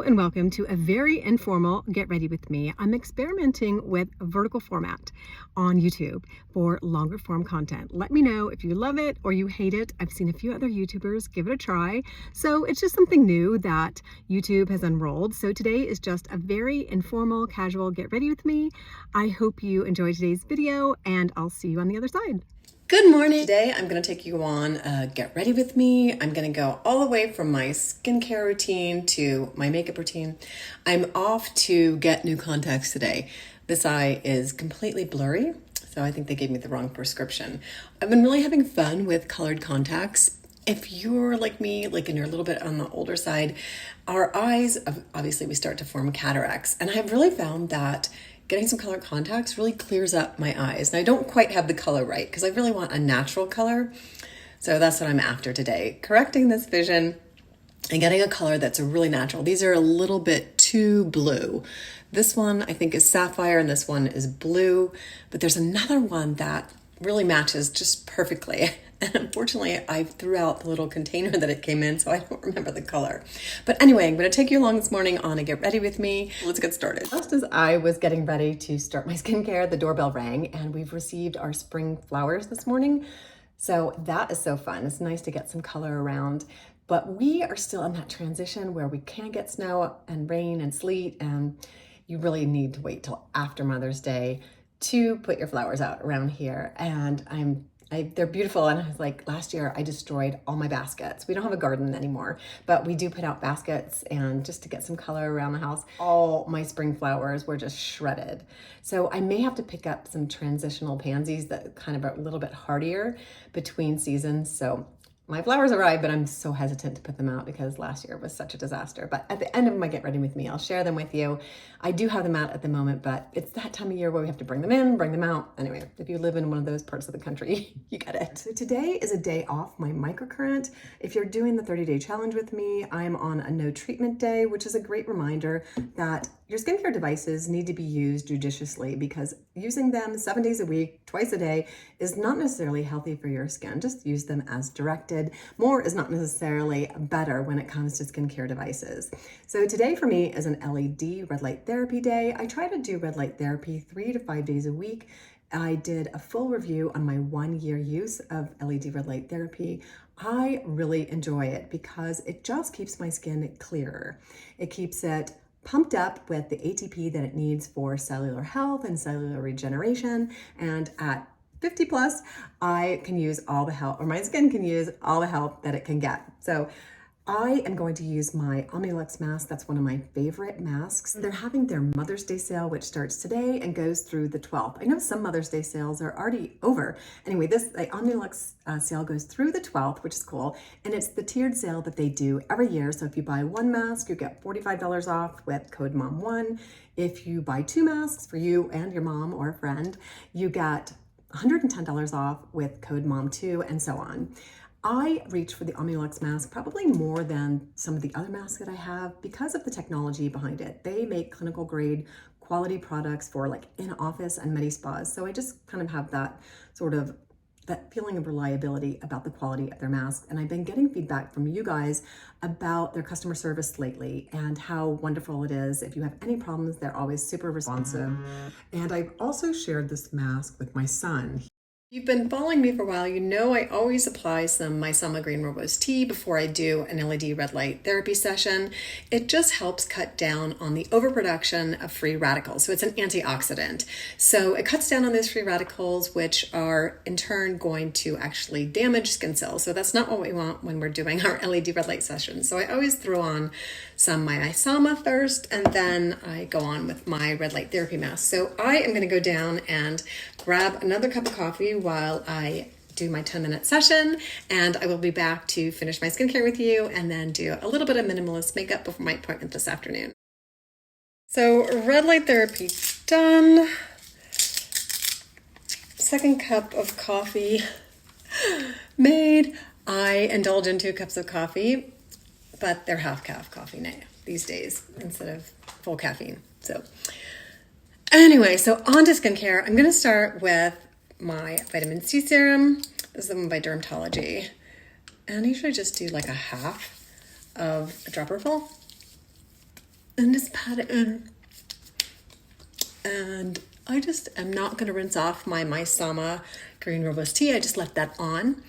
and welcome to a very informal Get Ready With Me. I'm experimenting with a vertical format on YouTube for longer form content. Let me know if you love it or you hate it. I've seen a few other YouTubers give it a try. So it's just something new that YouTube has unrolled. So today is just a very informal, casual Get Ready With Me. I hope you enjoy today's video and I'll see you on the other side. Good morning. Today I'm going to take you on a Get Ready With Me. I'm going to go all the way from my skincare routine to my makeup routine. I'm off to get new contacts today. This eye is completely blurry, so I think they gave me the wrong prescription. I've been really having fun with colored contacts. If you're like me, and you're a little bit on the older side, our eyes, obviously we start to form cataracts. And I've really found that getting some color contacts really clears up my eyes. Now I don't quite have the color right because I really want a natural color. So that's what I'm after today. Correcting this vision and getting a color that's really natural. These are a little bit too blue. This one I think is sapphire and this one is blue, but there's another one that really matches just perfectly. And unfortunately, I threw out the little container that it came in, so I don't remember the color. But anyway, I'm going to take you along this morning on a Get Ready With Me. Let's get started. Just as I was getting ready to start my skincare, the doorbell rang, and we've received our spring flowers this morning. So that is so fun. It's nice to get some color around. But we are still in that transition where we can get snow and rain and sleet, and you really need to wait till after Mother's Day to put your flowers out around here. And they're beautiful. And I was like, last year I destroyed all my baskets. We don't have a garden anymore, but we do put out baskets, and just to get some color around the house, all my spring flowers were just shredded. So I may have to pick up some transitional pansies that kind of are a little bit hardier between seasons. So my flowers arrived, but I'm so hesitant to put them out because last year was such a disaster. But at the end of my Get Ready With Me, I'll share them with you. I do have them out at the moment, but it's that time of year where we have to bring them in, bring them out. Anyway, if you live in one of those parts of the country, you get it. So today is a day off my microcurrent. If you're doing the 30-day challenge with me, I'm on a no treatment day, which is a great reminder that your skincare devices need to be used judiciously, because using them 7 days a week, twice a day, is not necessarily healthy for your skin. Just use them as directed. More is not necessarily better when it comes to skincare devices. So today for me is an LED red light therapy day. I try to do red light therapy 3 to 5 days a week. I did a full review on my 1-year use of LED red light therapy. I really enjoy it because it just keeps my skin clearer. It keeps it pumped up with the ATP that it needs for cellular health and cellular regeneration. And at 50 plus, I can use all the help, or my skin can use all the help that it can get. So I am going to use my Omnilux mask. That's one of my favorite masks. They're having their Mother's Day sale, which starts today and goes through the 12th. I know some Mother's Day sales are already over. Anyway, the Omnilux sale goes through the 12th, which is cool. And it's the tiered sale that they do every year. So if you buy one mask, you get $45 off with code MOM1. If you buy 2 masks for you and your mom or a friend, you get $110 off with code MOM2, and so on. I reach for the Omnilux mask probably more than some of the other masks that I have because of the technology behind it. They make clinical grade quality products for in-office and medi-spas. So I just kind of have that that feeling of reliability about the quality of their masks. And I've been getting feedback from you guys about their customer service lately and how wonderful it is. If you have any problems, they're always super responsive. And I've also shared this mask with my son. If you've been following me for a while, you know I always apply some Micellar Green Rooibos tea before I do an LED red light therapy session. It just helps cut down on the overproduction of free radicals. So it's an antioxidant. So it cuts down on those free radicals, which are in turn going to actually damage skin cells. So that's not what we want when we're doing our LED red light session. So I always throw on some my Micellar first, and then I go on with my red light therapy mask. So I am going to go down and grab another cup of coffee while I do my 10-minute session, and I will be back to finish my skincare with you and then do a little bit of minimalist makeup before my appointment this afternoon. So red light therapy done. Second cup of coffee made. I indulge in 2 cups of coffee, but they're half-calf coffee now these days instead of full caffeine. So anyway, so on to skincare. I'm going to start with my vitamin C serum. This is the one by Dermatology. And I usually just do like a half of a dropper full. and just pat it in. And I just am not going to rinse off my Maisama Green Robust Tea. I just left that on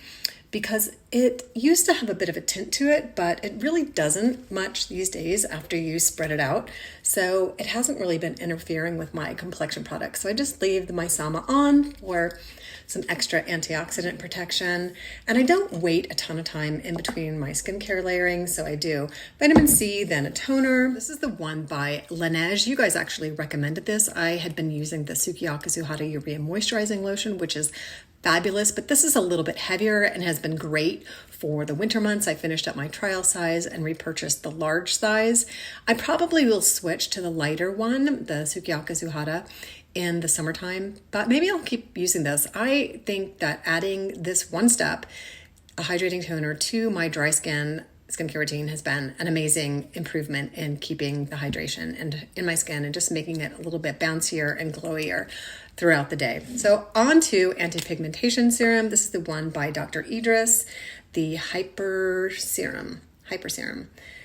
because it used to have a bit of a tint to it, but it really doesn't much these days after you spread it out. So it hasn't really been interfering with my complexion products. So I just leave the Maisama on for some extra antioxidant protection. And I don't wait a ton of time in between my skincare layering. So I do vitamin C, then a toner. This is the one by Laneige. You guys actually recommended this. I had been using the Sukiyakuzu Hata Urea Moisturizing Lotion, which is fabulous, but this is a little bit heavier and has been great for the winter months. I finished up my trial size and repurchased the large size. I probably will switch to the lighter one, the Sukiyakuzu Hata, in the summertime, but maybe I'll keep using this. I think that adding this one step, a hydrating toner, to my dry skincare routine has been an amazing improvement in keeping the hydration and in my skin and just making it a little bit bouncier and glowier throughout the day. So on to anti-pigmentation serum. This is the one by Dr. Idris, the Hyper Serum.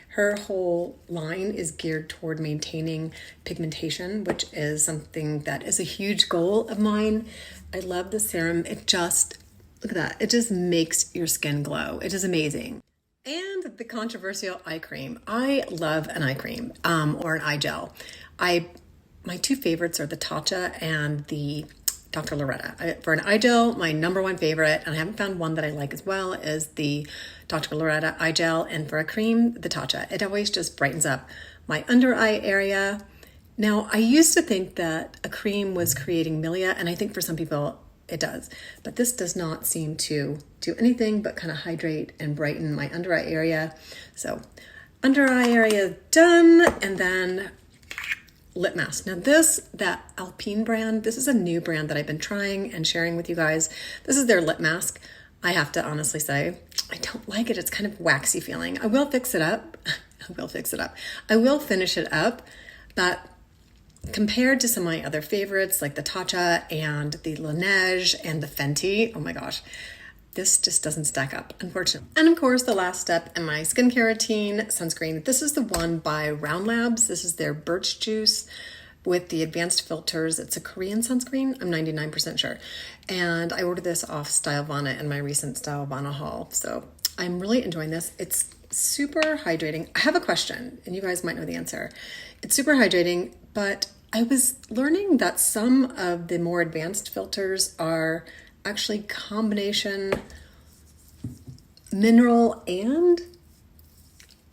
Her whole line is geared toward maintaining pigmentation, which is something that is a huge goal of mine. I love the serum. It just, look at that. It just makes your skin glow. It is amazing. And the controversial eye cream. I love an eye cream or an eye gel. My two favorites are the Tatcha and the Dr. Loretta. For an eye gel, my number one favorite, and I haven't found one that I like as well, is the Dr. Loretta eye gel. And for a cream, the Tatcha. It always just brightens up my under eye area. Now, I used to think that a cream was creating milia, and I think for some people it does. But this does not seem to do anything but kind of hydrate and brighten my under eye area. So under eye area done, and then lip mask. Now that Alpine brand, this is a new brand that I've been trying and sharing with you guys. This is their lip mask. I have to honestly say, I don't like it. It's kind of waxy feeling. I will fix it up. I will finish it up, but compared to some of my other favorites like the Tatcha and the Laneige and the Fenty, oh my gosh, this just doesn't stack up, unfortunately. And of course, the last step in my skincare routine, sunscreen. This is the one by Round Labs. This is their Birch Juice with the advanced filters. It's a Korean sunscreen, I'm 99% sure. And I ordered this off Stylovana in my recent Stylovana haul. So I'm really enjoying this. It's super hydrating. I have a question, and you guys might know the answer. It's super hydrating, but I was learning that some of the more advanced filters are actually combination mineral and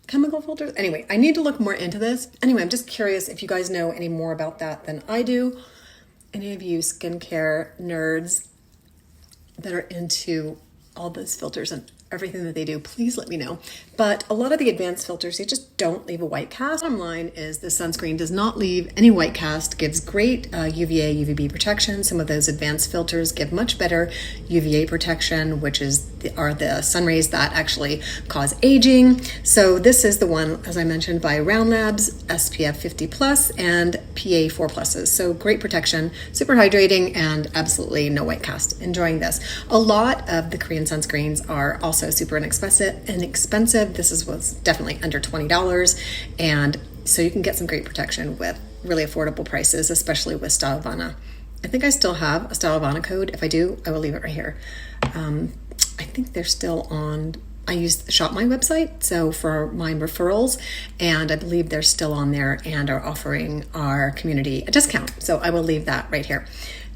chemical filters. Anyway, I need to look more into this. Anyway, I'm just curious if you guys know any more about that than I do. Any of you skincare nerds that are into all those filters and everything that they do, please let me know. But a lot of the advanced filters, they just don't leave a white cast. Bottom line is the sunscreen does not leave any white cast, gives great UVA, UVB protection. Some of those advanced filters give much better UVA protection, which are the sun rays that actually cause aging. So this is the one, as I mentioned, by Round Labs, SPF 50 plus and PA 4 pluses. So great protection, super hydrating, and absolutely no white cast. Enjoying this. A lot of the Korean sunscreens are also super inexpensive. This was definitely under $20, and so you can get some great protection with really affordable prices, especially with Stylovana. I think I still have a Stylovana code. If I do, I will leave it right here. I think they're still on. I use Shop My website, so for my referrals, and I believe they're still on there and are offering our community a discount. So I will leave that right here.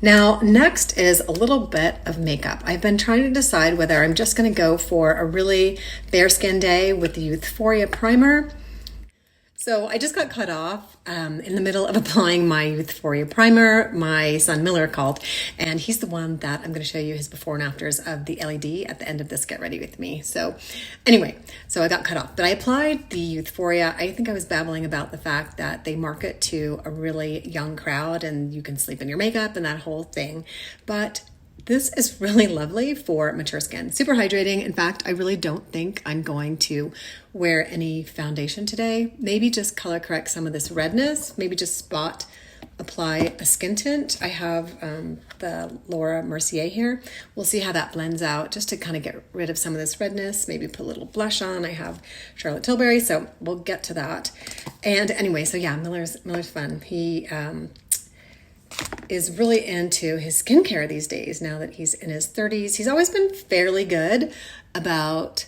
Now, next is a little bit of makeup. I've been trying to decide whether I'm just going to go for a really bare skin day with the Foria primer. So I just got cut off in the middle of applying my Foria primer. My son Miller called, and he's the one that I'm going to show you his before and afters of the LED at the end of this Get Ready With Me. So anyway, so I got cut off, but I applied the Foria. I think I was babbling about the fact that they market to a really young crowd and you can sleep in your makeup and that whole thing. But this is really lovely for mature skin. Super hydrating. In fact, I really don't think I'm going to wear any foundation today. Maybe just color correct some of this redness. Maybe just spot apply a skin tint. I have the Laura Mercier here. We'll see how that blends out just to kind of get rid of some of this redness, maybe put a little blush on. I have Charlotte Tilbury, so we'll get to that. And anyway, so yeah, Miller's fun. He is really into his skincare these days now that he's in his 30s. He's always been fairly good about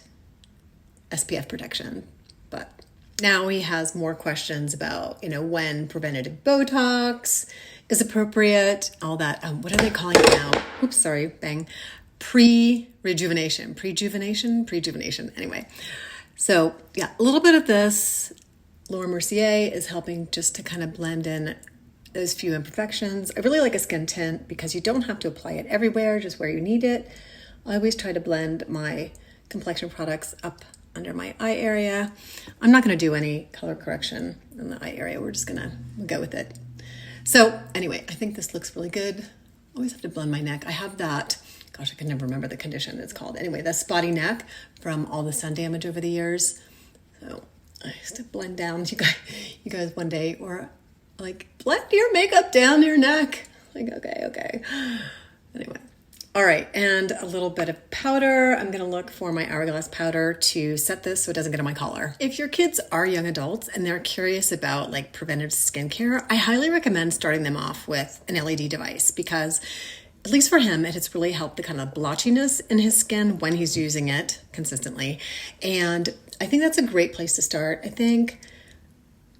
SPF protection, but now he has more questions about, when preventative Botox is appropriate, all that. What are they calling it now? Oops, sorry, bang. Prejuvenation. Anyway, so yeah, a little bit of this. Laura Mercier is helping just to kind of blend in those few imperfections. I really like a skin tint because you don't have to apply it everywhere, just where you need it. I always try to blend my complexion products up under my eye area. I'm not going to do any color correction in the eye area. We're just going to go with it. So anyway, I think this looks really good. I always have to blend my neck. I have that, gosh, I can never remember the condition it's called. Anyway, that spotty neck from all the sun damage over the years. So I used to blend down. You guys one day were like, blend your makeup down your neck. Like, okay. Anyway. All right, and a little bit of powder. I'm gonna look for my Hourglass powder to set this so it doesn't get on my collar. If your kids are young adults and they're curious about like preventative skincare, I highly recommend starting them off with an LED device because, at least for him, it has really helped the kind of blotchiness in his skin when he's using it consistently. And I think that's a great place to start. I think,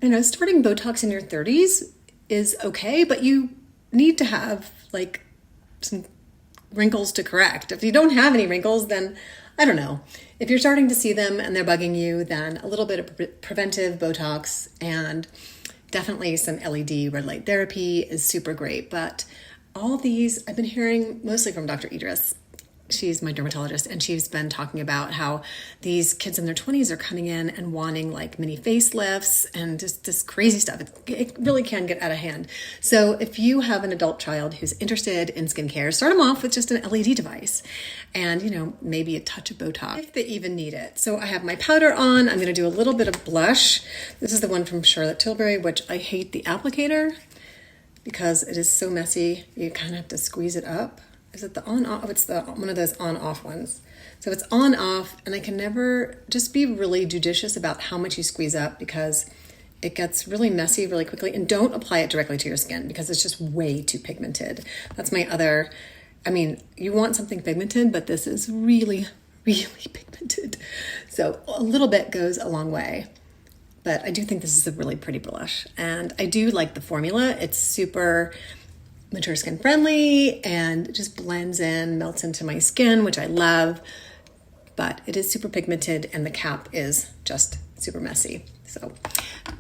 starting Botox in your 30s is okay, but you need to have like some wrinkles to correct. If you don't have any wrinkles, then I don't know. If you're starting to see them and they're bugging you, then a little bit of preventive Botox and definitely some LED red light therapy is super great. But all these, I've been hearing mostly from Dr. Idris. She's my dermatologist, and she's been talking about how these kids in their 20s are coming in and wanting like mini facelifts and just this crazy stuff. It really can get out of hand. So if you have an adult child who's interested in skincare, start them off with just an LED device and, maybe a touch of Botox if they even need it. So I have my powder on. I'm going to do a little bit of blush. This is the one from Charlotte Tilbury, which I hate the applicator because it is so messy. You kind of have to squeeze it up. Is it the on-off? Oh, it's one of those on-off ones. So it's on-off, and I can never just be really judicious about how much you squeeze up because it gets really messy really quickly. And don't apply it directly to your skin because it's just way too pigmented. That's my other, you want something pigmented, but this is really, really pigmented. So a little bit goes a long way. But I do think this is a really pretty blush. And I do like the formula. It's super mature skin friendly and just blends in, melts into my skin, which I love, but it is super pigmented and the cap is just super messy. So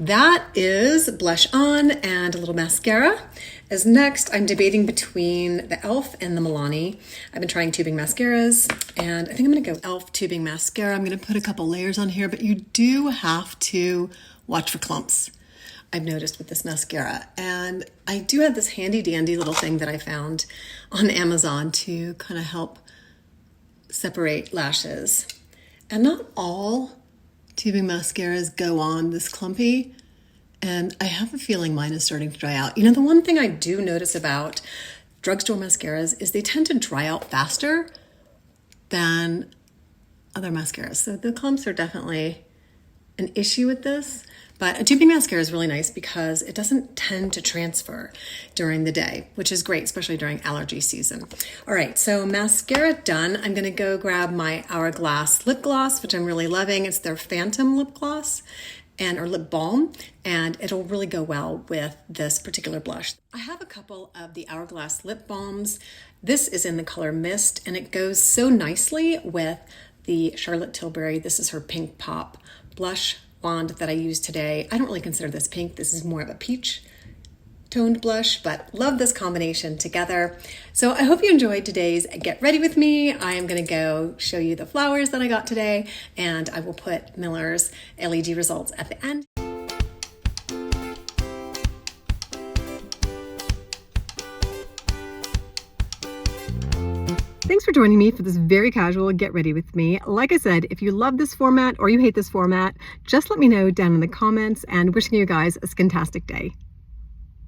that is blush on and a little mascara. As next, I'm debating between the e.l.f. and the Milani. I've been trying tubing mascaras and I think I'm gonna go e.l.f. tubing mascara. I'm gonna put a couple layers on here, but you do have to watch for clumps. I've noticed with this mascara. And I do have this handy dandy little thing that I found on Amazon to kind of help separate lashes. And not all tubing mascaras go on this clumpy. And I have a feeling mine is starting to dry out. The one thing I do notice about drugstore mascaras is they tend to dry out faster than other mascaras. So the clumps are definitely an issue with this. But a tubing mascara is really nice because it doesn't tend to transfer during the day, which is great, especially during allergy season. All right, so mascara done. I'm gonna go grab my Hourglass lip gloss, which I'm really loving. It's their Phantom lip gloss or lip balm, and it'll really go well with this particular blush. I have a couple of the Hourglass lip balms. This is in the color Mist, and it goes so nicely with the Charlotte Tilbury. This is her Pink Pop blush wand that I use today. I don't really consider this pink. This is more of a peach toned blush, but love this combination together. So I hope you enjoyed today's Get Ready With Me. I am gonna go show you the flowers that I got today, and I will put Miller's LED results at the end. Thanks for joining me for this very casual Get Ready With Me. Like I said, if you love this format or you hate this format, just let me know down in the comments, and wishing you guys a skintastic day.